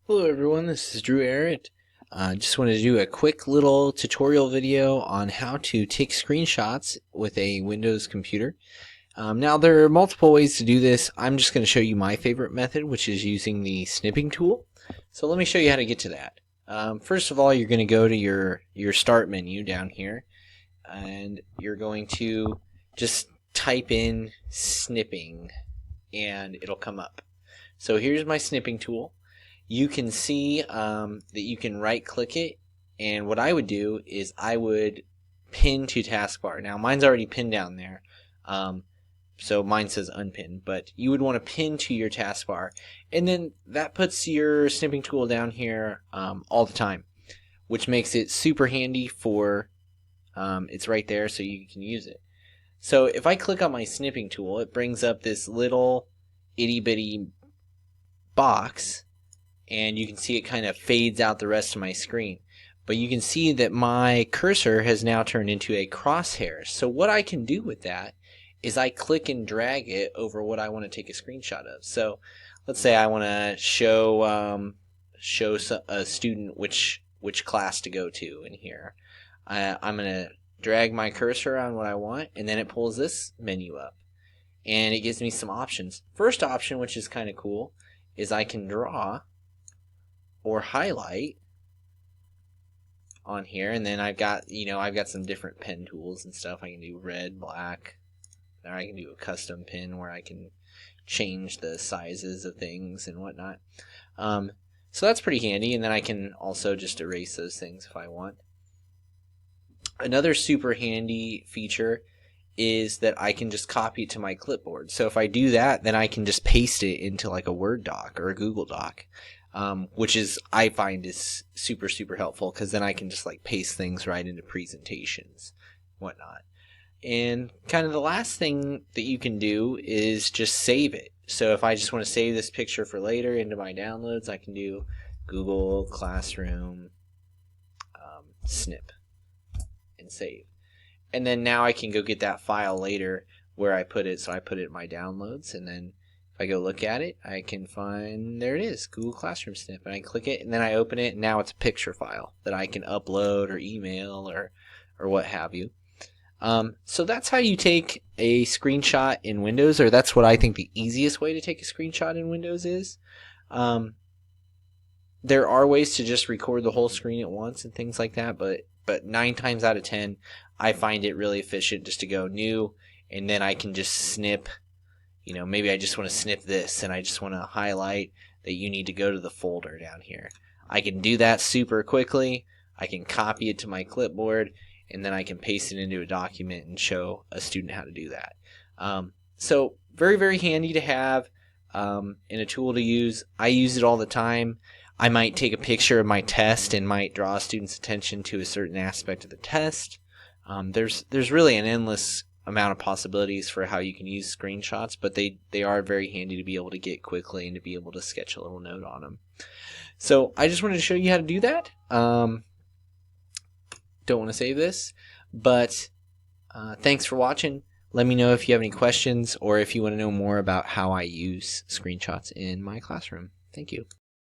Hello everyone, this is Drew Arrett. Just wanted to do a quick little tutorial video on how to take screenshots with a Windows computer. Now there are multiple ways to do this. I'm just going to show you my favorite method, which is using the Snipping Tool. So let me show you how to get to that. First of all, you're going to go to your Start menu down here, and you're going to just type in snipping, and it'll come up. So here's my Snipping Tool. You can see that you can right click it, and what I would do is I would pin to taskbar. Now mine's already pinned down there, so mine says unpin, but you would want to pin to your taskbar, and then that puts your snipping tool down here all the time, which makes it super handy for it's right there so you can use it. So if I click on my snipping tool, it brings up this little itty bitty box, and you can see it kind of fades out the rest of my screen. But you can see that my cursor has now turned into a crosshair. So what I can do with that is I click and drag it over what I want to take a screenshot of. So let's say I want to show a student which class to go to in here. I'm going to drag my cursor on what I want, and then it pulls this menu up. And it gives me some options. First option, which is kind of cool, is I can draw or highlight on here, and then I've got some different pen tools and stuff. I can do red, black, or I can do a custom pen where I can change the sizes of things and whatnot. So that's pretty handy, and then I can also just erase those things if I want. Another super handy feature is that I can just copy it to my clipboard. So if I do that, then I can just paste it into like a Word doc or a Google Doc. Which I find is super helpful, because then I can just like paste things right into presentations, whatnot. And kind of the last thing that you can do is just save it. So if I just want to save this picture for later into my downloads, I can do Google Classroom snip and save. And then now I can go get that file later where I put it. So I put it in my downloads, and then if I go look at it, I can find, there it is, Google Classroom Snip, and I click it, and then I open it, and now it's a picture file that I can upload or email or what have you. So that's how you take a screenshot in Windows, or that's what I think the easiest way to take a screenshot in Windows is. There are ways to just record the whole screen at once and things like that, but 9 times out of 10, I find it really efficient just to go new, and then I can just snip. Maybe I just want to snip this, and I just want to highlight that you need to go to the folder down here. I can do that super quickly. I can copy it to my clipboard, and then I can paste it into a document and show a student how to do that. So very handy to have, and a tool to use. I use it all the time. I might take a picture of my test and might draw a student's attention to a certain aspect of the test. There's really an endless amount of possibilities for how you can use screenshots, but they are very handy to be able to get quickly and to be able to sketch a little note on them. So I just wanted to show you how to do that. Don't want to save this, but thanks for watching. Let me know if you have any questions, or if you want to know more about how I use screenshots in my classroom. Thank you.